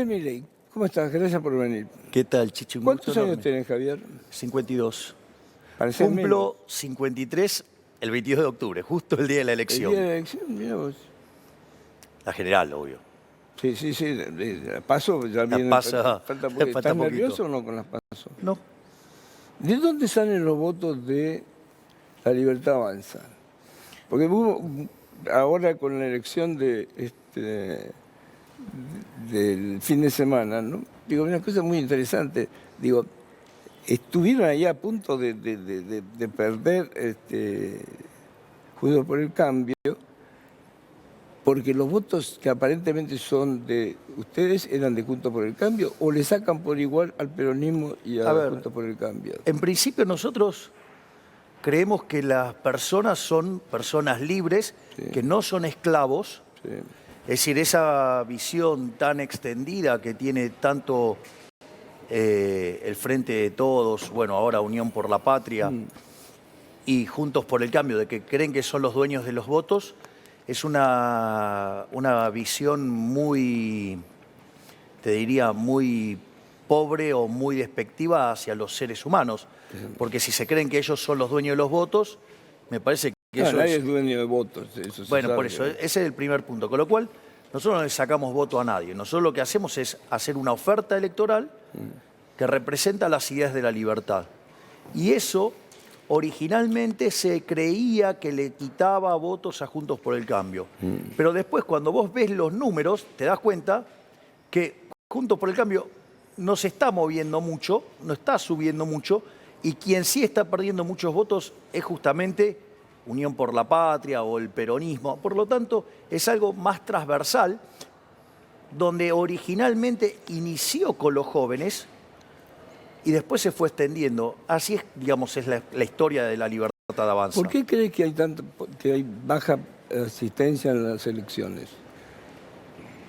Milei, ¿cómo estás? Gracias por venir. ¿Qué tal, Chicho? Un gusto ¿Cuántos años enorme. tenés, Javier? 52. Parecés menos. Cumplo 53 el 22 de octubre, justo el día de la El elección. día de la elección, mira vos. La general, obvio. Sí, la paso ya La viene. pasa, Falta falta ¿Estás poquito. nervioso o no con las pasos? No. ¿De dónde salen los votos de La Libertad Avanza? Porque ahora con la elección del fin de semana, ¿no? Digo, una cosa muy interesante. Digo, estuvieron ahí a punto de perder Juntos por el Cambio, porque los votos que aparentemente son de ustedes eran de Juntos por el Cambio, o le sacan por igual al peronismo y a Juntos por el Cambio. En principio nosotros creemos que las personas son personas libres, Sí. que no son esclavos. Sí. Es decir, esa visión tan extendida que tiene tanto el Frente de Todos, bueno, ahora Unión por la Patria y Juntos por el Cambio, de que creen que son los dueños de los votos, es una visión muy, te diría, muy pobre o muy despectiva hacia los seres humanos. Porque si se creen que ellos son los dueños de los votos, me parece que eso nadie es dueño de votos. Eso se bueno, sabe, por eso, ¿no? ese es el primer punto. Con lo cual, nosotros no le sacamos voto a nadie. Nosotros lo que hacemos es hacer una oferta electoral que representa las ideas de la libertad. Y eso, originalmente, se creía que le quitaba votos a Juntos por el Cambio. Pero después, cuando vos ves los números, te das cuenta que Juntos por el Cambio no se está moviendo mucho, no está subiendo mucho, y quien sí está perdiendo muchos votos es justamente Unión por la Patria o el peronismo. Por lo tanto, es algo más transversal, donde originalmente inició con los jóvenes y después se fue extendiendo. Así es, digamos, es la historia de la Libertad Avanza. ¿Por qué crees que hay baja asistencia en las elecciones?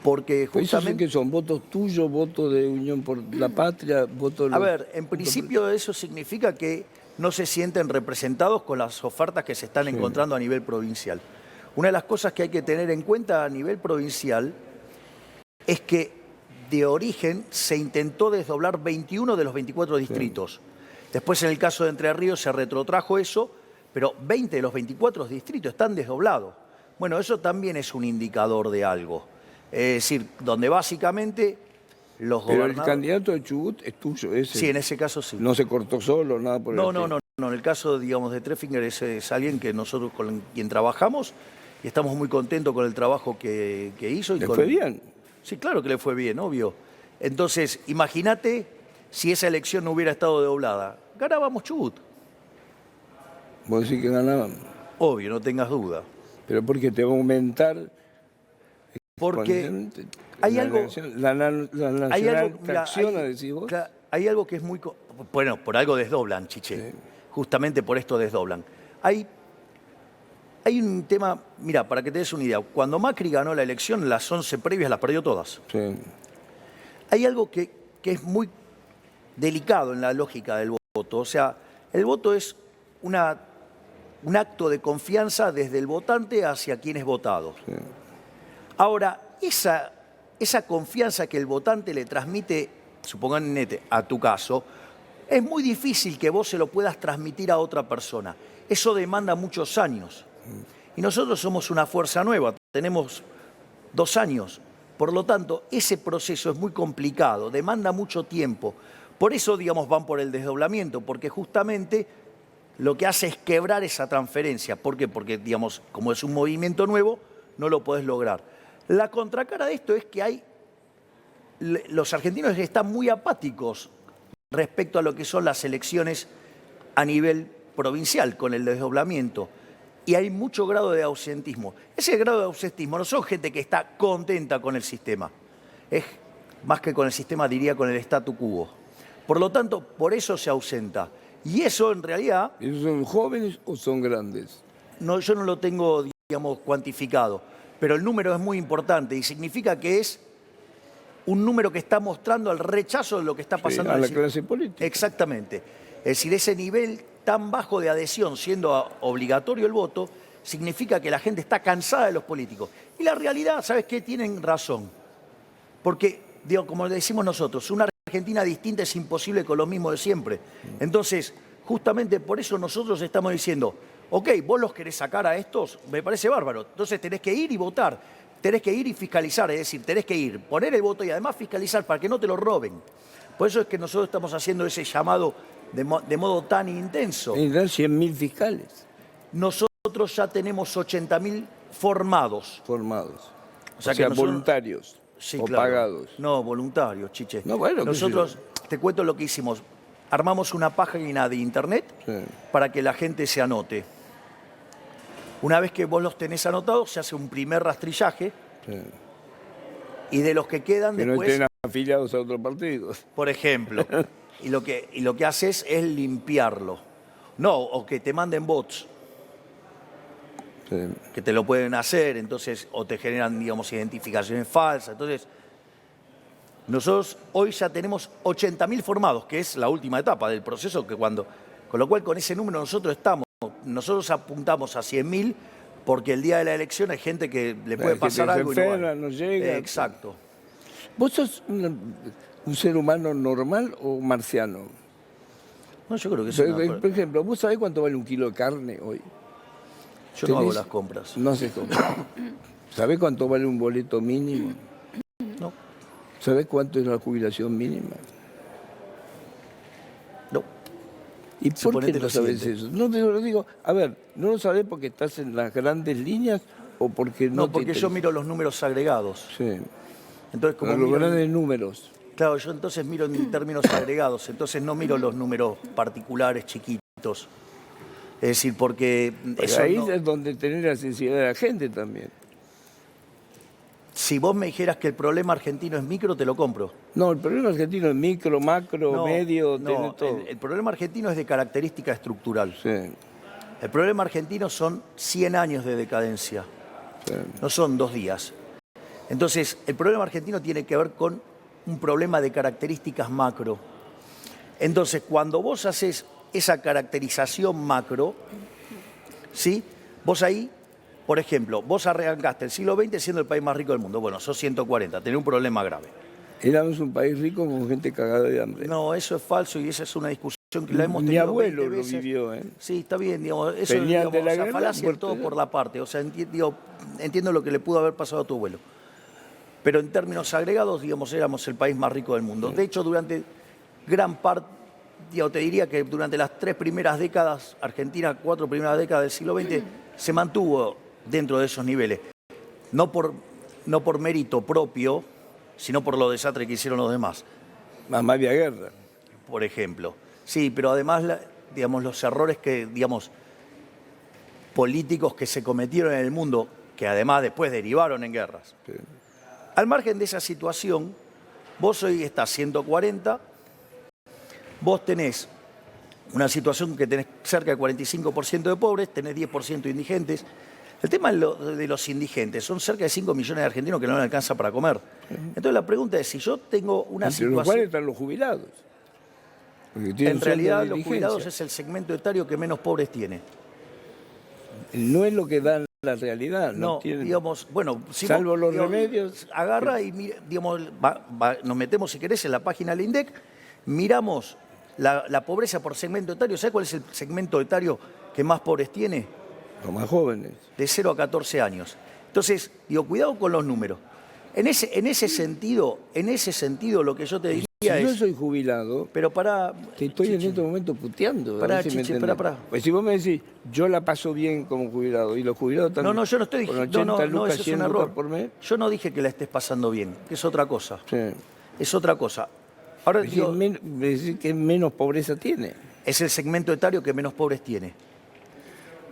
Porque justamente... ¿Eso que son votos tuyos, votos de Unión por la Patria, votos... A ver, en principio eso significa que no se sienten representados con las ofertas que se están encontrando a nivel provincial. Una de las cosas que hay que tener en cuenta a nivel provincial es que de origen se intentó desdoblar 21 de los 24 distritos. Después, en el caso de Entre Ríos, se retrotrajo eso, pero 20 de los 24 distritos están desdoblados. Bueno, eso también es un indicador de algo. Es decir, donde básicamente los gobernadores... Pero el candidato de Chubut es tuyo, ese. Sí, en ese caso sí. No se cortó solo, nada por el estilo. No. En el caso, digamos, de Treffinger es alguien que nosotros con quien trabajamos y estamos muy contentos con el trabajo que hizo. ¿Le fue bien? Sí, claro que le fue bien, obvio. Entonces, imagínate si esa elección no hubiera estado doblada. Ganábamos Chubut. Vos decís que ganaban. Obvio, no tengas duda. Pero porque te va a aumentar... Porque hay algo... La nacional tracciona, decís vos. Hay algo que es muy... Bueno, por algo desdoblan, Chiche. Sí. Justamente por esto desdoblan. Hay un tema... Mira, para que te des una idea. Cuando Macri ganó la elección, las 11 previas las perdió todas. Sí. Hay algo que es muy delicado en la lógica del voto. O sea, el voto es un acto de confianza desde el votante hacia quien es votado. Sí. Ahora, esa confianza que el votante le transmite, supongamos a tu caso, es muy difícil que vos se lo puedas transmitir a otra persona. Eso demanda muchos años. Y nosotros somos una fuerza nueva, tenemos 2 años. Por lo tanto, ese proceso es muy complicado, demanda mucho tiempo. Por eso, digamos, van por el desdoblamiento, porque justamente lo que hace es quebrar esa transferencia. ¿Por qué? Porque, digamos, como es un movimiento nuevo, no lo podés lograr. La contracara de esto es que los argentinos están muy apáticos respecto a lo que son las elecciones a nivel provincial con el desdoblamiento. Y hay mucho grado de ausentismo. Ese grado de ausentismo no son gente que está contenta con el sistema. Es más que con el sistema, diría con el statu quo. Por lo tanto, por eso se ausenta. Y eso en realidad... ¿Esos son jóvenes o son grandes? No, yo no lo tengo, digamos, cuantificado. Pero el número es muy importante y significa que es un número que está mostrando el rechazo de lo que está pasando a la clase política. Exactamente. Es decir, ese nivel tan bajo de adhesión, siendo obligatorio el voto, significa que la gente está cansada de los políticos. Y la realidad, ¿sabes qué? Tienen razón. Porque digo, como le decimos nosotros, una Argentina distinta es imposible con lo mismo de siempre. Entonces, justamente por eso nosotros estamos diciendo, ok, vos los querés sacar a estos, me parece bárbaro. Entonces tenés que ir y votar, tenés que ir y fiscalizar, es decir, tenés que ir, poner el voto y además fiscalizar para que no te lo roben. Por eso es que nosotros estamos haciendo ese llamado de modo tan intenso. Tendrán 100.000 fiscales Nosotros ya tenemos 80.000 formados. formados. O sea, O sea, que nosotros- voluntarios Sí, o claro. pagados. No, voluntarios, chiche. No, bueno, qué sé yo. Nosotros, te cuento lo que hicimos. Armamos una página de internet Sí. para que la gente se anote. Una vez que vos los tenés anotados, se hace un primer rastrillaje Sí. y de los que quedan Que no después, estén afiliados a otros partidos. por ejemplo, y lo que haces es limpiarlo. No, o que te manden bots, Sí. que te lo pueden hacer, entonces, o te generan, digamos, identificaciones falsas. Entonces, nosotros hoy ya tenemos 80.000 formados, que es la última etapa del proceso, con lo cual con ese número nosotros estamos. Nosotros apuntamos a 100.000 porque el día de la elección hay gente que le puede Hay gente pasar que se algo y no enferma, va. no llega. Exacto. ¿Vos sos un ser humano normal o marciano? No, yo creo que es Por ejemplo, ¿vos sabés cuánto vale un kilo de carne hoy? yo no hago tenés- las compras. No se compra. ¿Sabés cuánto vale un boleto mínimo? No, ¿Sabés cuánto es la jubilación mínima? no. ¿Y por Suponete qué no lo sabés siguiente. eso? No te lo digo. A ver, ¿no lo sabés porque estás en las grandes líneas o porque no No, te porque yo interesa? miro los números agregados. Sí, Entonces, como pero los miro, grandes números. claro, yo entonces miro en términos agregados, entonces no miro los números particulares chiquitos. Es decir, porque eso Ahí no- es donde tenés la sensibilidad de la gente también. si vos me dijeras que el problema argentino es micro, te lo compro. No, el problema argentino es micro, macro, No, medio, no, tiene todo. el problema argentino es de característica estructural. Sí, El problema argentino son 100 años de decadencia, sí. no son 2 días. Entonces, el problema argentino tiene que ver con un problema de características macro. Entonces, cuando vos haces esa caracterización macro, ¿sí? Vos ahí, por ejemplo, vos arrancaste el siglo XX siendo el país más rico del mundo. Bueno, sos 140, tenés un problema grave. Éramos un país rico con gente cagada de hambre. No, eso es falso y esa es una discusión que la hemos Mi tenido abuelo 20 lo veces. vivió, ¿eh? Sí, está bien, digamos, eso Venían digamos, de la o sea, guerra, falacia muertos todo ya. por la parte. O sea, entiendo lo que le pudo haber pasado a tu abuelo. Pero en términos agregados, digamos, éramos el país más rico del mundo. De hecho, durante gran parte, te diría que durante las 3 primeras décadas, Argentina, 4 primeras décadas del siglo XX, se mantuvo dentro de esos niveles. No por mérito propio, sino por lo desastre que hicieron los demás, Mamá había guerra. por ejemplo. Sí, pero además, digamos, los errores políticos que se cometieron en el mundo, que además después derivaron en guerras. Sí. Al margen de esa situación, vos hoy estás 140, vos tenés una situación que tenés cerca del 45% de pobres, tenés 10% de indigentes. El tema de los indigentes, son cerca de 5 millones de argentinos que no les alcanza para comer. Entonces la pregunta es, si yo tengo una Entre los cuales situación... están los jubilados. Porque tienen En sueldo realidad de los diligencia. jubilados es el segmento etario que menos pobres tiene. No es lo que da la realidad. No, No, tienen... digamos, bueno, si Salvo vos, los digamos, remedios. agarra y mira, digamos, nos metemos, si querés, en la página del INDEC, miramos la pobreza por segmento etario. ¿Sabés cuál es el segmento etario que más pobres tiene? Los más jóvenes. De 0 a 14 años. Entonces, digo, cuidado con los números. En ese sentido, lo que yo te diría Si yo es... soy jubilado, Pero para... te estoy en este momento puteando. a Pará, ver si me Chiche, entendés. pará. Pues si vos me decís, yo la paso bien como jubilado, y los jubilados también. No, yo no estoy con diciendo... 80 No, lucas, eso es 100 un lucas error. por mes. Yo no dije que la estés pasando bien, que es otra cosa. Sí. Es otra cosa. Ahora Es digo, decir, que menos pobreza tiene. es el segmento etario que menos pobres tiene.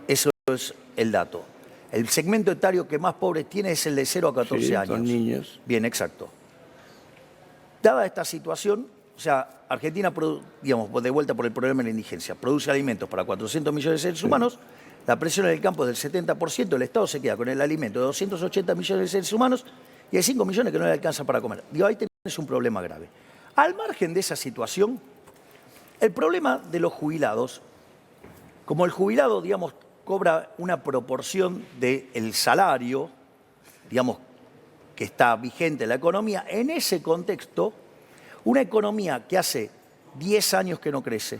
Eso es el dato. El segmento etario que más pobres tiene es el de 0 a 14 Sí, años. son niños. Bien, exacto. Dada esta situación, o sea, Argentina, digamos, de vuelta por el problema de la indigencia, produce alimentos para 400 millones de seres humanos, la presión en el campo es del 70%, el Estado se queda con el alimento de 280 millones de seres humanos y hay 5 millones que no le alcanza para comer. Digo, ahí tenés un problema grave. Al margen de esa situación, el problema de los jubilados, como el jubilado, digamos, cobra una proporción del salario, digamos, que está vigente en la economía, en ese contexto, una economía que hace 10 años que no crece.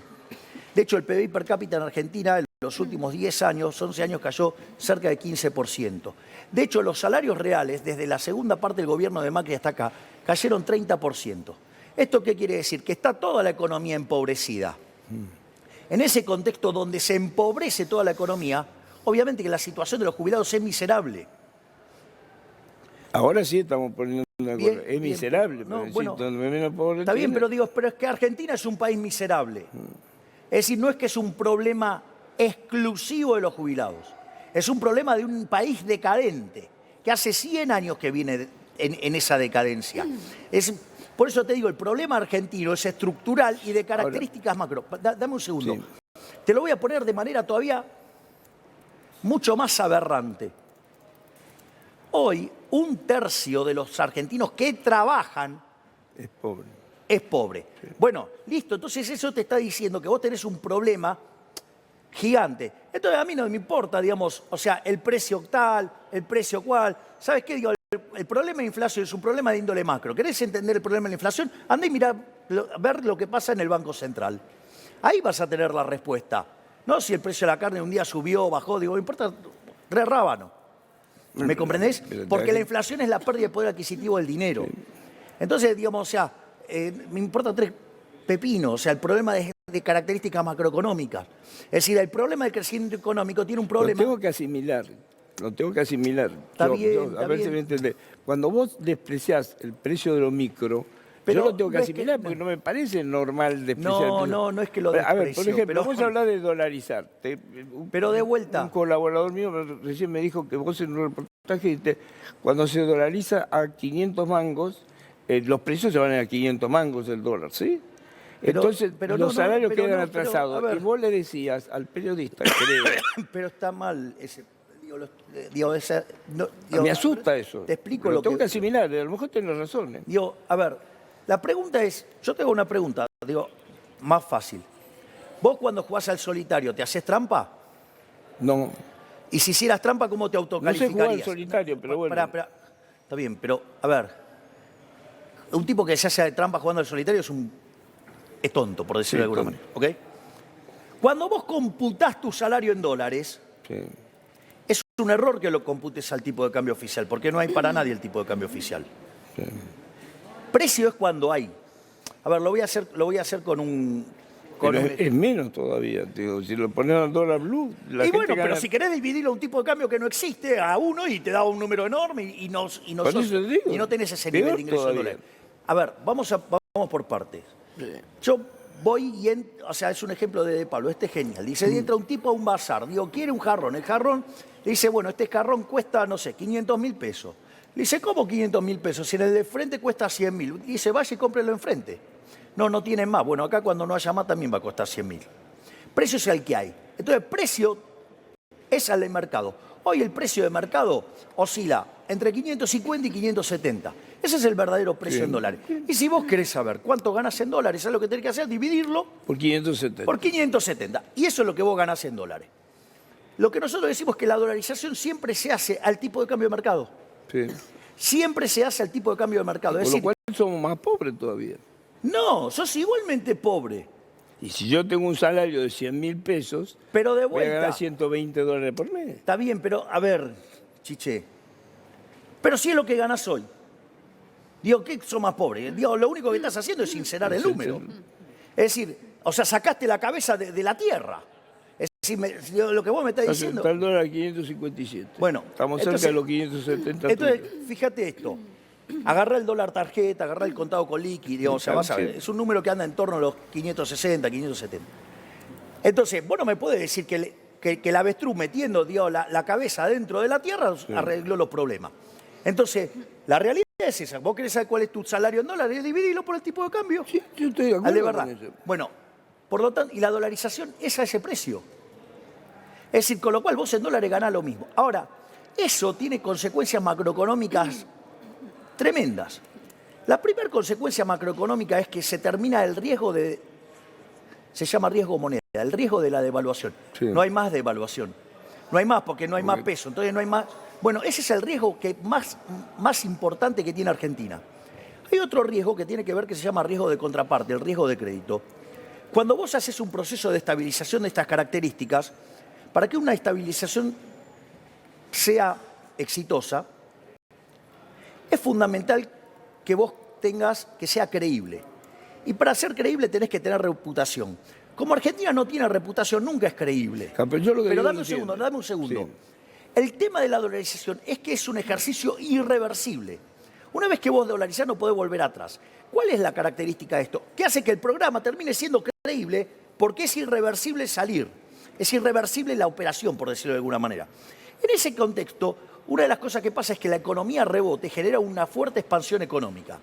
De hecho, el PBI per cápita en Argentina en los últimos 10 años, 11 años, cayó cerca de 15%. De hecho, los salarios reales, desde la segunda parte del gobierno de Macri hasta acá, cayeron 30%. ¿Esto qué quiere decir? Que está toda la economía empobrecida. En ese contexto donde se empobrece toda la economía, obviamente que la situación de los jubilados es miserable. Ahora sí estamos poniendo una cosa. Bien, Es bien. miserable, No, pero bueno, donde menos pobre Está bien, tiene. pero es que Argentina es un país miserable. Es decir, no es que es un problema exclusivo de los jubilados. Es un problema de un país decadente, que hace 100 años que viene en esa decadencia. Por eso te digo, el problema argentino es estructural y de características macro. Dame un segundo. Sí. Te lo voy a poner de manera todavía mucho más aberrante. Hoy, 1/3 de los argentinos que trabajan Es pobre. es pobre. Sí. Bueno, listo, entonces eso te está diciendo que vos tenés un problema gigante. Entonces a mí no me importa, digamos, o sea, el precio tal, el precio cual. ¿Sabes qué? Digo, el problema de inflación es un problema de índole macro. ¿Querés entender el problema de la inflación? Andá y mirá, ver lo que pasa en el Banco Central. Ahí vas a tener la respuesta. No si el precio de la carne un día subió, bajó, digo, me importa re rábano. ¿Me comprendés? Porque la inflación es la pérdida de poder adquisitivo del dinero. Entonces, digamos, o sea, me importa 3 pepinos, o sea, el problema de características macroeconómicas. Es decir, el problema del crecimiento económico tiene un problema. Lo tengo que asimilar. Está bien, a ver si me entendés. Cuando vos despreciás el precio de lo micro, yo lo tengo que asimilar porque no me parece normal despreciar. No es que lo desprecio. A ver, por ejemplo, vos hablás de dolarizar. Pero de vuelta. Un colaborador mío recién me dijo que vos en un reportaje dijiste, cuando se dolariza a 500 mangos, los precios se van a 500 mangos el dólar, ¿sí? Entonces, los salarios quedan atrasados. Y vos le decías al periodista, creo... Pero está mal ese... me asusta eso. Te explico lo tengo que asimilar, a lo mejor tenés razón. Digo, a ver, la pregunta es, yo te hago una pregunta, digo, más fácil. ¿Vos cuando jugás al solitario te haces trampa? No. Y si hicieras trampa, ¿cómo te autocalificarías? No sé jugar al solitario, pero bueno. Está bien, pero, a ver, un tipo que se hace trampa jugando al solitario es tonto, por decirlo de alguna manera, ¿ok? Cuando vos computás tu salario en dólares, es un error que lo computes al tipo de cambio oficial, porque no hay para nadie el tipo de cambio oficial. Precio es cuando hay. A ver, lo voy a hacer con un... Es menos todavía, tío. Si lo pones al dólar blue, la gente bueno, gana... pero si querés dividirlo a un tipo de cambio que no existe, a uno, y te da un número enorme y no tenés ese nivel de ingreso en dólares. A ver, vamos por partes. Yo voy o sea, es un ejemplo de Pablo, este es genial. Dice, entra un tipo a un bazar, digo, quiere un jarrón. El jarrón, le dice, bueno, este jarrón cuesta, no sé, 500.000 pesos. Le dice, ¿cómo 500.000 pesos? Si en el de frente cuesta 100.000. Dice, vaya y cómprelo enfrente. No tienen más. Bueno, acá cuando no haya más también va a costar 100.000. Precio es el que hay. Entonces, precio es el de mercado. Hoy el precio de mercado oscila entre 550 y 570. Ese es el verdadero precio en dólares. Y si vos querés saber cuánto ganás en dólares, ¿sabes lo que tenés que hacer? Dividirlo por 570. Por 570. Y eso es lo que vos ganás en dólares. Lo que nosotros decimos es que la dolarización siempre se hace al tipo de cambio de mercado. Sí. Siempre se hace al tipo de cambio de mercado. Por lo cual somos más pobres todavía. No, sos igualmente pobre. Y si yo tengo un salario de 100.000 pesos, pero de vuelta, voy a ganar $120 por mes. Está bien, pero a ver, Chiche, pero si es lo que ganás hoy. Digo, ¿qué sos más pobre? Digo, lo único que estás haciendo es sincerar el número. Es decir, o sea, sacaste la cabeza de la tierra. Es decir, lo que vos me estás diciendo... Está el dólar a 557. Bueno, estamos cerca de los 570. Entonces, fíjate esto. Agarrá el dólar tarjeta, agarrá el contado con liqui, o sea, vas a ver, es un número que anda en torno a los 560, 570. Entonces, vos no me podés decir que el avestruz metiendo la cabeza dentro de la tierra arregló los problemas. Entonces, la realidad es esa. Vos querés saber cuál es tu salario en dólares, dividilo por el tipo de cambio. Sí, yo estoy de acuerdo de verdad. con eso. Bueno, por lo tanto, y la dolarización es a ese precio. Es decir, con lo cual vos en dólares ganás lo mismo. Ahora, eso tiene consecuencias macroeconómicas tremendas. La primera consecuencia macroeconómica es que se termina el riesgo se llama riesgo moneda, el riesgo de la devaluación. Sí. No hay más devaluación. No hay más porque no hay más peso. Entonces no hay más Bueno, ese es el riesgo más importante que tiene Argentina. Hay otro riesgo que tiene que ver que se llama riesgo de contraparte, el riesgo de crédito. Cuando vos haces un proceso de estabilización de estas características, para que una estabilización sea exitosa, es fundamental que vos tengas que sea creíble. Y para ser creíble tenés que tener reputación. Como Argentina no tiene reputación, nunca es creíble. Pero dame un segundo. Sí. El tema de la dolarización es que es un ejercicio irreversible. Una vez que vos dolarizás no podés volver atrás. ¿Cuál es la característica de esto? Que hace que el programa termine siendo creíble porque es irreversible salir. Es irreversible la operación, por decirlo de alguna manera. En ese contexto, una de las cosas que pasa es que la economía rebote, genera una fuerte expansión económica.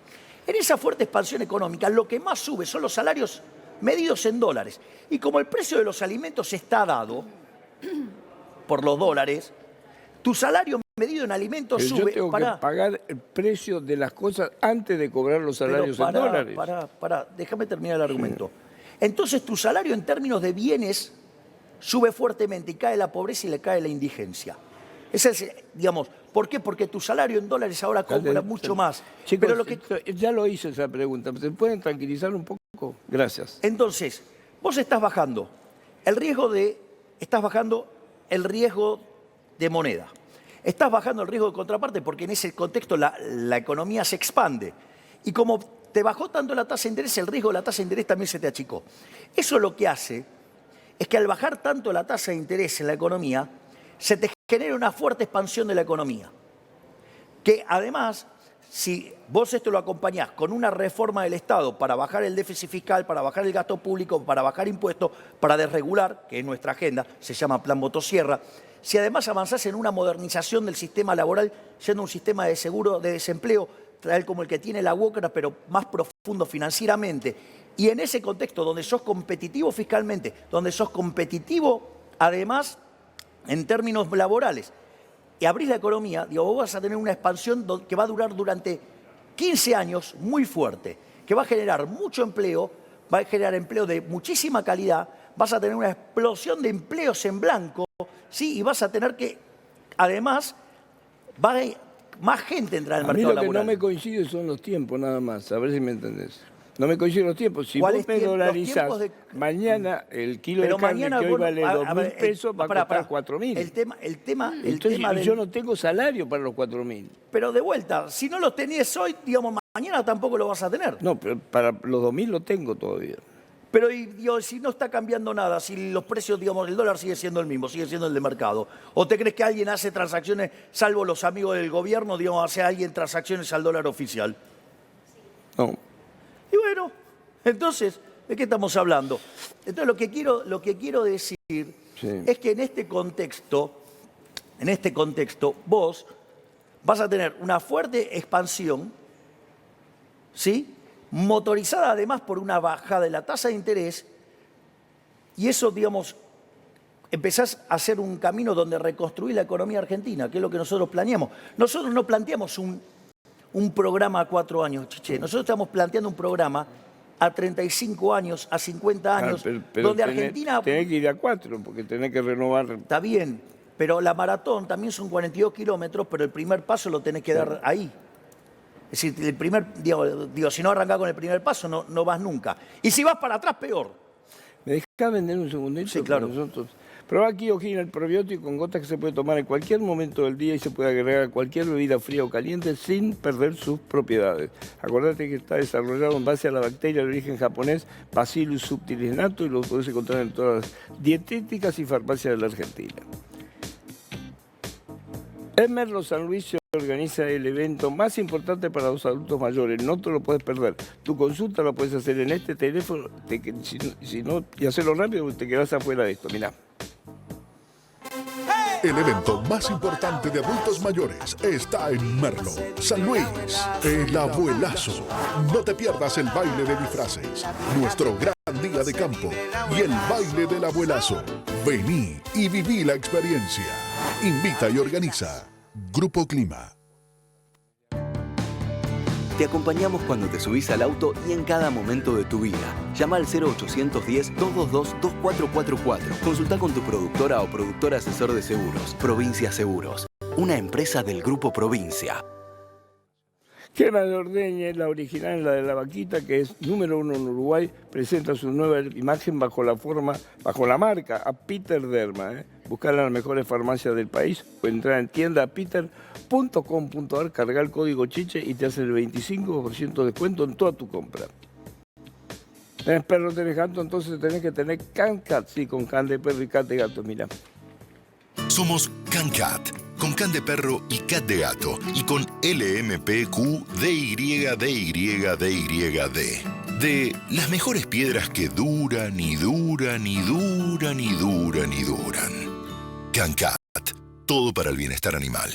En esa fuerte expansión económica, lo que más sube son los salarios medidos en dólares. Y como el precio de los alimentos está dado por los dólares, tu salario medido en alimentos pero sube. Yo tengo que pagar el precio de las cosas antes de cobrar los salarios en dólares. Déjame terminar el argumento. Entonces tu salario en términos de bienes sube fuertemente y cae la pobreza y le cae la indigencia. Ese es, digamos, ¿por qué? Porque tu salario en dólares ahora cobra mucho más. Chicos, pero ya lo hice esa pregunta. ¿Se pueden tranquilizar un poco? Gracias. Entonces, vos estás bajando el riesgo de moneda. Estás bajando el riesgo de contraparte porque en ese contexto la economía se expande. Y como te bajó tanto la tasa de interés, el riesgo de la tasa de interés también se te achicó. Eso lo que hace es que al bajar tanto la tasa de interés en la economía, se te genera una fuerte expansión de la economía. Que además, si vos esto lo acompañás con una reforma del Estado para bajar el déficit fiscal, para bajar el gasto público, para bajar impuestos, para desregular, que es nuestra agenda, se llama Plan Motosierra, si además avanzás en una modernización del sistema laboral, siendo un sistema de seguro de desempleo, tal como el que tiene la UOCRA, pero más profundo financieramente, y en ese contexto donde sos competitivo fiscalmente, donde sos competitivo además en términos laborales, y abrís la economía, vos vas a tener una expansión que va a durar durante 15 años muy fuerte, que va a generar mucho empleo, va a generar empleo de muchísima calidad, vas a tener una explosión de empleos en blanco, ¿sí? Y vas a tener que, además, más gente entrar al mercado laboral. Lo que no me coincide son los tiempos nada más, a ver si me entendés. No me coinciden los tiempos. Si vos me dolarizás, mañana el kilo de carne que hoy vale 2.000 pesos va a costar 4.000. Yo no tengo salario para los 4.000. Pero de vuelta, si no los tenés hoy, digamos, mañana tampoco lo vas a tener. No, pero para los 2.000 lo tengo todavía. Pero si no está cambiando nada, si los precios, digamos, el dólar sigue siendo el mismo, sigue siendo el de mercado, ¿o te crees que alguien hace transacciones, salvo los amigos del gobierno, digamos, hace alguien transacciones al dólar oficial? No. Y bueno, entonces, ¿de qué estamos hablando? Entonces, lo que quiero decir es que en este contexto, vos vas a tener una fuerte expansión, ¿sí?, motorizada además por una bajada de la tasa de interés, y eso, digamos, empezás a hacer un camino donde reconstruir la economía argentina, que es lo que nosotros planeamos. Nosotros no planteamos un programa a 4 años, Chiche. Nosotros estamos planteando un programa a 35 años, a 50 años, pero donde Argentina... Tenés que ir a 4, porque tenés que renovar... Está bien, pero la maratón también son 42 kilómetros, pero el primer paso lo tenés que dar ahí. Es decir, el primer, si no arrancás con el primer paso, no vas nunca. Y si vas para atrás, peor. ¿Me dejás vender un segundito? Sí, claro. Probá aquí Ojina, el probiótico con gotas que se puede tomar en cualquier momento del día y se puede agregar a cualquier bebida fría o caliente sin perder sus propiedades. Acordate que está desarrollado en base a la bacteria de origen japonés Bacillus subtilis nato y lo podés encontrar en todas las dietéticas y farmacias de la Argentina. En Merlo San Luis se organiza el evento más importante para los adultos mayores. No te lo puedes perder. Tu consulta la puedes hacer en este teléfono. Si no, y hacerlo rápido, te quedás afuera de esto. Mirá. El evento más importante de adultos mayores está en Merlo, San Luis, el abuelazo. No te pierdas el baile de disfraces, nuestro gran día de campo y el baile del abuelazo. Vení y viví la experiencia. Invita y organiza Grupo Clima. Te acompañamos cuando te subís al auto y en cada momento de tu vida. Llama al 0810-222-2444. Consulta con tu productora o productor asesor de seguros. Provincia Seguros. una empresa del Grupo Provincia. Crema de Ordeña es la original, la de la vaquita, que es número 1 en Uruguay, presenta su nueva imagen bajo la marca a Peter Derma. Buscar en las mejores farmacias del país o entrar en tiendapeter.com.ar, cargar el código Chiche y te hace el 25% de descuento en toda tu compra. Tenés perro, tenés gato, entonces tenés que tener CanCat, sí, con can de perro y cat de gato, mira. Somos CanCat, con can de perro y cat de gato, y con LMPQ DYDYDYD. De las mejores piedras que duran y duran y duran y duran y duran. CanCat, todo para el bienestar animal.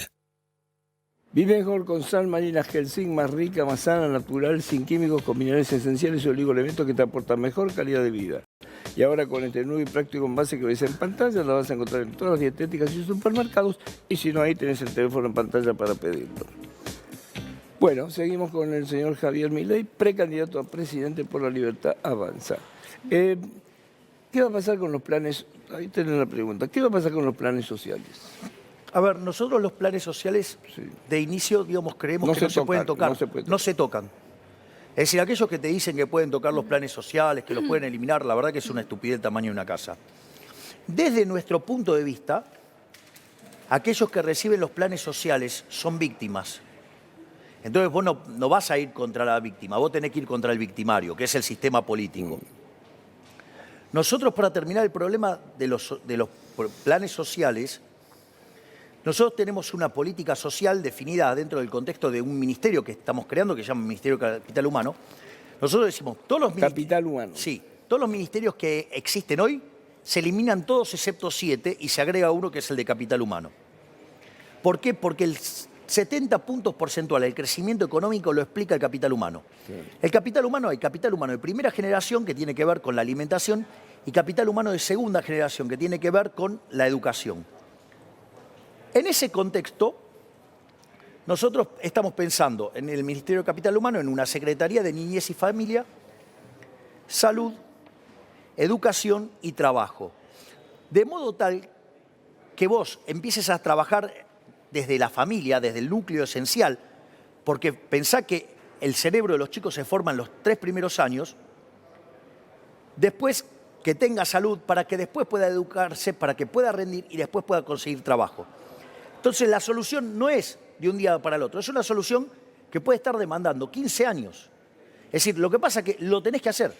Vive mejor con sal marina Helsing, más rica, más sana, natural, sin químicos, con minerales esenciales y oligoelementos que te aportan mejor calidad de vida. Y ahora con este nuevo y práctico envase que ves en pantalla, lo vas a encontrar en todas las dietéticas y supermercados, y si no, ahí tenés el teléfono en pantalla para pedirlo. Bueno, seguimos con el señor Javier Milei, precandidato a presidente por la Libertad Avanza. ¿Qué va a pasar con los planes? Ahí tenés la pregunta. ¿Qué va a pasar con los planes sociales? A ver, nosotros los planes sociales de inicio, digamos, creemos que no se pueden tocar. No se tocan. Es decir, aquellos que te dicen que pueden tocar los planes sociales, que los pueden eliminar, la verdad que es una estupidez el tamaño de una casa. Desde nuestro punto de vista, aquellos que reciben los planes sociales son víctimas. Entonces vos no vas a ir contra la víctima, vos tenés que ir contra el victimario, que es el sistema político. Nosotros, para terminar el problema de los planes sociales, nosotros tenemos una política social definida dentro del contexto de un ministerio que estamos creando, que se llama Ministerio de Capital Humano. Nosotros decimos, todos los Capital Humano. Sí, todos los ministerios que existen hoy se eliminan todos excepto 7 y se agrega uno que es el de Capital Humano. ¿Por qué? Porque el 70 puntos porcentuales del crecimiento económico lo explica el capital humano. Sí. El capital humano, hay capital humano de primera generación que tiene que ver con la alimentación y capital humano de segunda generación que tiene que ver con la educación. En ese contexto, nosotros estamos pensando en el Ministerio de Capital Humano, en una Secretaría de Niñez y Familia, Salud, Educación y Trabajo. De modo tal que vos empieces a trabajar desde la familia, desde el núcleo esencial, porque pensá que el cerebro de los chicos se forma en los 3 primeros años, después que tenga salud, para que después pueda educarse, para que pueda rendir y después pueda conseguir trabajo. Entonces la solución no es de un día para el otro, es una solución que puede estar demandando 15 años. Es decir, lo que pasa es que lo tenés que hacer.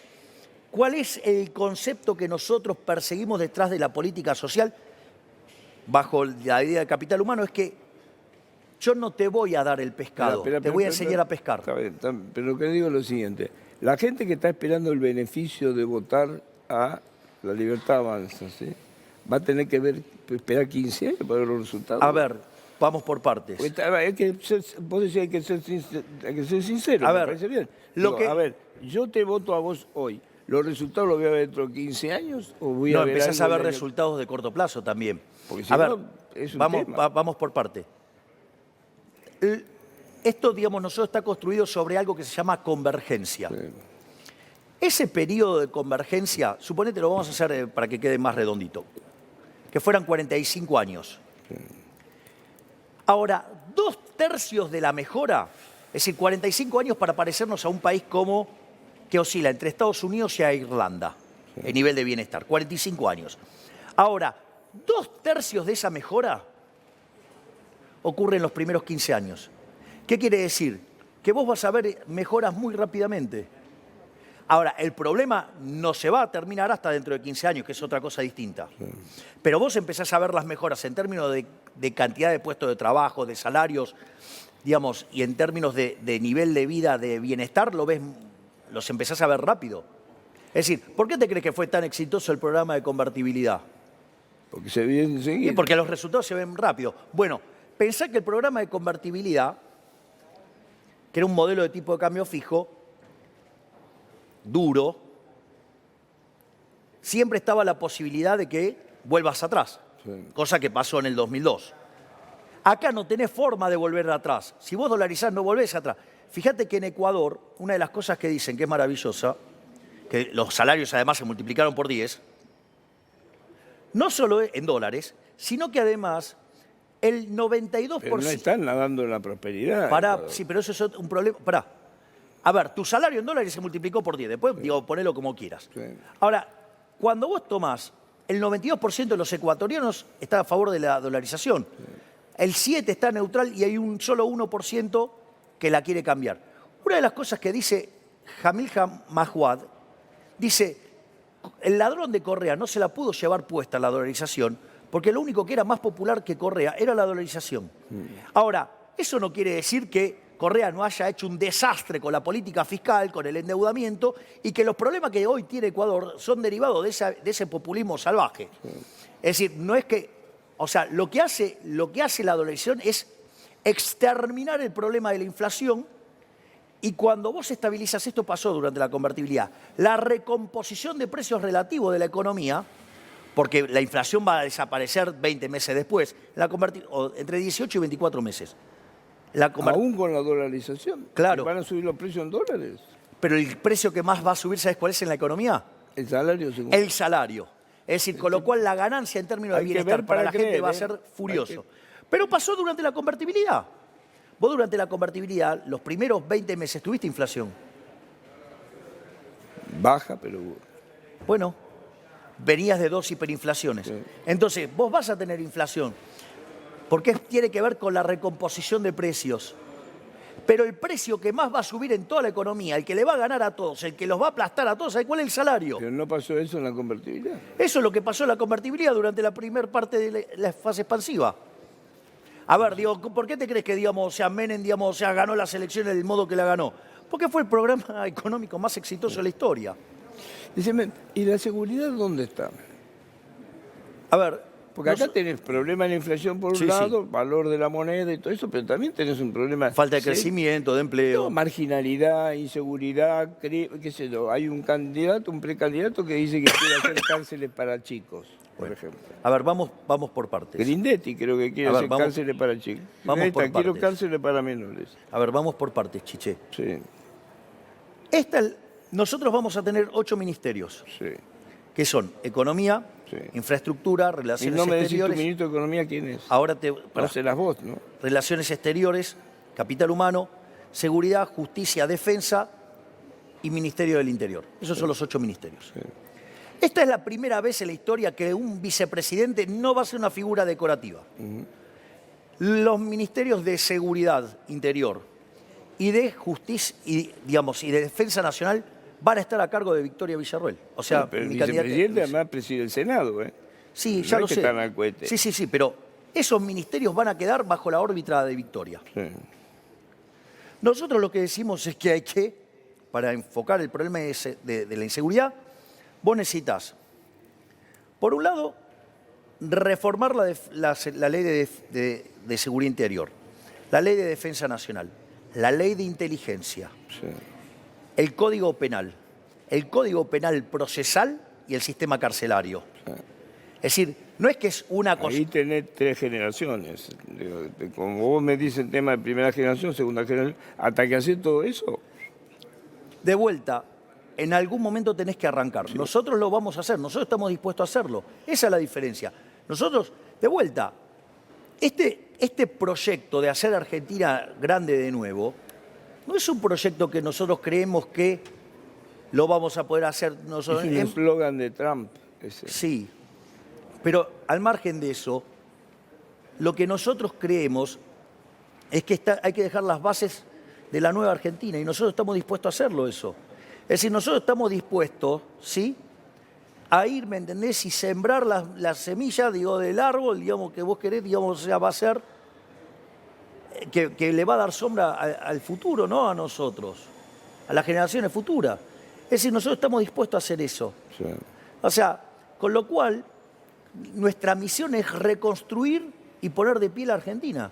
¿Cuál es el concepto que nosotros perseguimos detrás de la política social? Bajo la idea de capital humano, es que yo no te voy a dar el pescado, te voy a enseñar a pescar. Está bien, pero lo que digo es lo siguiente. La gente que está esperando el beneficio de votar a la Libertad Avanza, ¿sí?, va a tener que esperar 15 años para ver los resultados. A ver, vamos por partes. Vos decís hay que ser sincero, a me ver, parece bien. A ver, yo te voto a vos hoy. ¿Los resultados los voy a ver dentro de 15 años? ¿O voy a ver empezás a ver resultados de corto plazo también. Porque si vamos por parte. Esto, digamos, nosotros está construido sobre algo que se llama convergencia. Sí. Ese periodo de convergencia, suponete, lo vamos a hacer para que quede más redondito, que fueran 45 años. Sí. Ahora, 2/3 de la mejora, es decir, 45 años para parecernos a un país que oscila entre Estados Unidos y a Irlanda, sí, en nivel de bienestar, 45 años. Ahora, 2/3 de esa mejora ocurre en los primeros 15 años. ¿Qué quiere decir? Que vos vas a ver mejoras muy rápidamente. Ahora, el problema no se va a terminar hasta dentro de 15 años, que es otra cosa distinta. Sí. Pero vos empezás a ver las mejoras en términos de cantidad de puestos de trabajo, de salarios, digamos, y en términos de nivel de vida, de bienestar, los empezás a ver rápido. Es decir, ¿por qué te crees que fue tan exitoso el programa de convertibilidad? Porque se ve enseguida. Y porque los resultados se ven rápido. Bueno, pensá que el programa de convertibilidad, que era un modelo de tipo de cambio fijo, duro, siempre estaba la posibilidad de que vuelvas atrás, sí, cosa que pasó en el 2002. Acá no tenés forma de volver atrás. Si vos dolarizás, no volvés atrás. Fíjate que en Ecuador, una de las cosas que dicen que es maravillosa, que los salarios además se multiplicaron por 10, no solo en dólares, sino que además el 92%... Pero no están nadando en la prosperidad. Sí, pero eso es un problema. Pará. A ver, tu salario en dólares se multiplicó por 10. Después, digo, ponelo como quieras. Sí. Ahora, cuando vos tomás, el 92% de los ecuatorianos está a favor de la dolarización. Sí. El 7% está neutral y hay un solo 1% que la quiere cambiar. Una de las cosas que dice Jamil Mahuad, dice, el ladrón de Correa no se la pudo llevar puesta la dolarización porque lo único que era más popular que Correa era la dolarización. Ahora, eso no quiere decir que Correa no haya hecho un desastre con la política fiscal, con el endeudamiento, y que los problemas que hoy tiene Ecuador son derivados de ese populismo salvaje. Es decir, no es que... O sea, lo que hace la dolarización es exterminar el problema de la inflación, y cuando vos estabilizas, esto pasó durante la convertibilidad, la recomposición de precios relativos de la economía, porque la inflación va a desaparecer 20 meses después, o entre 18 y 24 meses. Aún con la dolarización. Claro. ¿Van a subir los precios en dólares? Pero el precio que más va a subir, ¿sabes cuál es en la economía? El salario, según. El salario. Es decir, con lo cual la ganancia en términos de bienestar para la gente va a ser furioso. Pero pasó durante la convertibilidad. Vos durante la convertibilidad, los primeros 20 meses, ¿tuviste inflación? Baja, pero... Bueno, venías de 2 hiperinflaciones. Sí. Entonces, vos vas a tener inflación, porque tiene que ver con la recomposición de precios. Pero el precio que más va a subir en toda la economía, el que le va a ganar a todos, el que los va a aplastar a todos, ¿sabes cuál es el salario? Pero no pasó eso en la convertibilidad. Eso es lo que pasó en la convertibilidad durante la primera parte de la fase expansiva. A ver, digo, ¿por qué te crees que, Menem, ganó las elecciones del modo que la ganó? Porque fue el programa económico más exitoso de la historia. Dígame, ¿y la seguridad dónde está? A ver... Porque acá tenés problema de la inflación por un lado, valor de la moneda y todo eso, pero también tenés un problema... Falta de crecimiento, de empleo. No, marginalidad, inseguridad, qué sé yo. Hay un candidato, un precandidato que dice que quiere hacer cárceles para chicos, por ejemplo. A ver, vamos por partes. Grindetti creo que quiere hacer cárceles para chicos. Quiero cárceles para menores. A ver, vamos por partes, Chiche. Sí. Nosotros vamos a tener 8 ministerios. Sí. Que son economía, infraestructura, relaciones exteriores... ¿Y no me decís tu ministro de Economía quién es? Ahora no serás vos, ¿no? Relaciones exteriores, capital humano, seguridad, justicia, defensa y Ministerio del Interior. Esos son los 8 ministerios. Sí. Esta es la primera vez en la historia que un vicepresidente no va a ser una figura decorativa. Los ministerios de seguridad interior y de justicia y de defensa nacional van a estar a cargo de Victoria Villarroel. O sea, pero el vicepresidente además preside el Senado, ¿eh? Sí, ya no lo sé. sé. Al cohete. Sí, pero esos ministerios van a quedar bajo la órbita de Victoria. Sí. Nosotros lo que decimos es que hay que, para enfocar el problema de la inseguridad, vos necesitas, por un lado, reformar la ley de seguridad interior, la ley de defensa nacional, la ley de inteligencia, el Código Penal procesal y el sistema carcelario. Es decir, no es que es una cosa... Ahí tenés 3 generaciones. Como vos me dices el tema de primera generación, segunda generación, hasta que haces todo eso... De vuelta, en algún momento tenés que arrancar. Sí. Nosotros lo vamos a hacer, nosotros estamos dispuestos a hacerlo. Esa es la diferencia. Nosotros, de vuelta, este proyecto de hacer Argentina grande de nuevo, no es un proyecto que nosotros creemos que lo vamos a poder hacer nosotros. Es un eslogan de Trump. Ese. Sí, pero al margen de eso, lo que nosotros creemos es que hay que dejar las bases de la nueva Argentina y nosotros estamos dispuestos a hacerlo eso. Es decir, nosotros estamos dispuestos, ¿sí?, a ir, ¿me entendés?, y sembrar la semilla, del árbol, que vos querés, va a ser que le va a dar sombra al futuro, no a nosotros, a las generaciones futuras. Es decir, nosotros estamos dispuestos a hacer eso. Sí. O sea, con lo cual, nuestra misión es reconstruir y poner de pie la Argentina.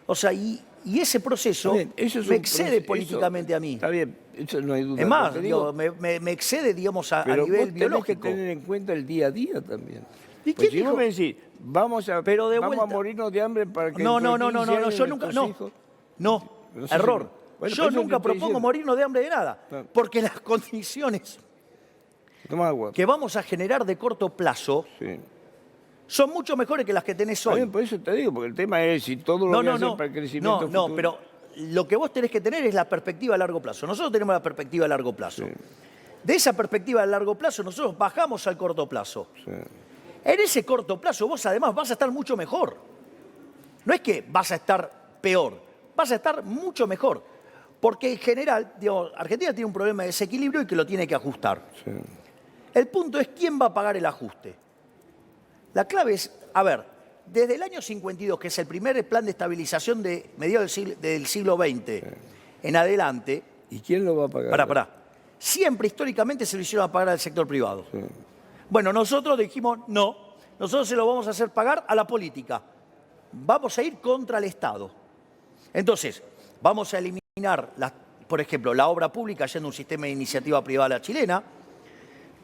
O sea, y ese proceso me excede políticamente a mí. Está bien, eso no hay duda. Es más, me excede, a nivel biológico. Pero tenés que tener en cuenta el día a día también. ¿Y pues qué si vos me decís, vamos a morirnos de hambre para que... No, yo nunca... No, error. Bueno, yo nunca propongo morirnos de hambre de nada. No. Porque las condiciones Toma agua. que vamos a generar de corto plazo son mucho mejores que las que tenés hoy. También por eso te digo, porque el tema es si todo lo que hacen para el crecimiento futuro. pero lo que vos tenés que tener es la perspectiva a largo plazo. Nosotros tenemos la perspectiva a largo plazo. Sí. De esa perspectiva a largo plazo, nosotros bajamos al corto plazo. Sí. En ese corto plazo vos además vas a estar mucho mejor. No es que vas a estar peor, vas a estar mucho mejor. Porque en general, digamos, Argentina tiene un problema de desequilibrio y que lo tiene que ajustar. Sí. El punto es quién va a pagar el ajuste. La clave es, a ver, desde el año 52, que es el primer plan de estabilización de mediados del siglo XX en adelante. ¿Y quién lo va a pagar? Pará. Siempre históricamente se lo hicieron a pagar al sector privado. Sí. Bueno, nosotros dijimos no, nosotros se lo vamos a hacer pagar a la política. Vamos a ir contra el Estado. Entonces, vamos a eliminar, por ejemplo, la obra pública yendo a un sistema de iniciativa privada a la chilena.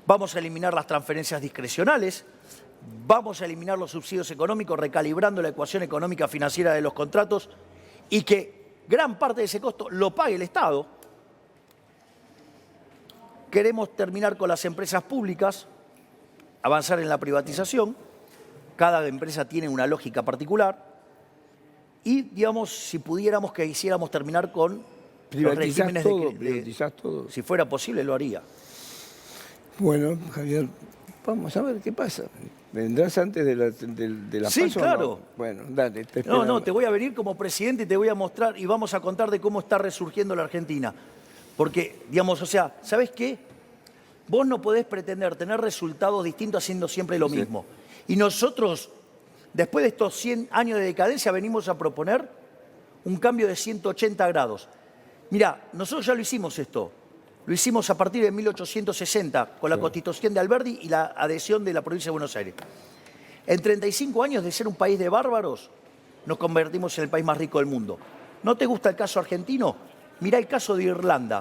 Vamos a eliminar las transferencias discrecionales. Vamos a eliminar los subsidios económicos, recalibrando la ecuación económica financiera de los contratos y que gran parte de ese costo lo pague el Estado. Queremos terminar con las empresas públicas, avanzar en la privatización. Cada empresa tiene una lógica particular. Y, digamos, si pudiéramos que hiciéramos terminar con los regímenes privatizás todo. Si fuera posible, lo haría. Bueno, Javier, vamos a ver qué pasa. ¿Vendrás antes de la Sí, PASO o claro. no? Bueno, dale, te espero. No, te voy a venir como presidente y te voy a mostrar y vamos a contar de cómo está resurgiendo la Argentina. Porque, digamos, o sea, ¿sabés qué? Vos no podés pretender tener resultados distintos haciendo siempre lo mismo. Y nosotros, después de estos 100 años de decadencia, venimos a proponer un cambio de 180 grados. Mirá, nosotros ya lo hicimos esto. Lo hicimos a partir de 1860, con la Constitución de Alberdi y la adhesión de la provincia de Buenos Aires. En 35 años de ser un país de bárbaros, nos convertimos en el país más rico del mundo. ¿No te gusta el caso argentino? Mirá el caso de Irlanda.